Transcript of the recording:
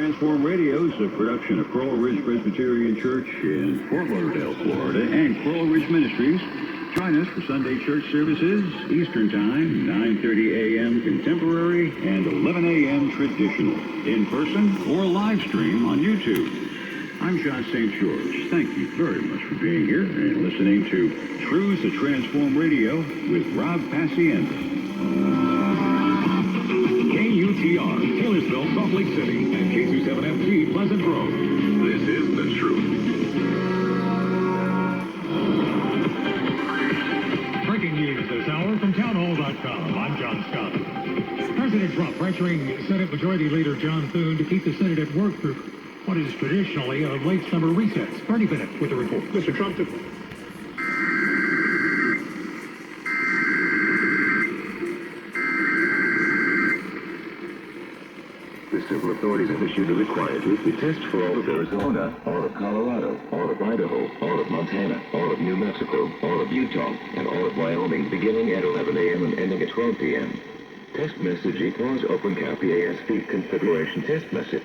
Transform Radio is a production of Coral Ridge Presbyterian Church in Fort Lauderdale, Florida, and Coral Ridge Ministries. Join us for Sunday church services, Eastern Time, 9:30 a.m. Contemporary and 11 a.m. Traditional, in person or live stream on YouTube. I'm John St. George. Thank you very much for being here and listening to Truths that Transform Radio with Rob Pacienza. KUTR, Taylorsville, Salt Lake City, and K27FG, Pleasant Grove. This is The Truth. Breaking news this hour from townhall.com. I'm John Scott. President Trump pressuring Senate Majority Leader John Thune to keep the Senate at work through what is traditionally a late summer recess. Bernie Bennett with the report. Mr. Trump, The civil authorities have issued a required weekly test for all of Arizona, all of Colorado, all of Idaho, all of Montana, all of New Mexico, all of Utah, and all of Wyoming, beginning at 11 a.m. and ending at 12 p.m. Test message equals open cap EAS feed configuration test message.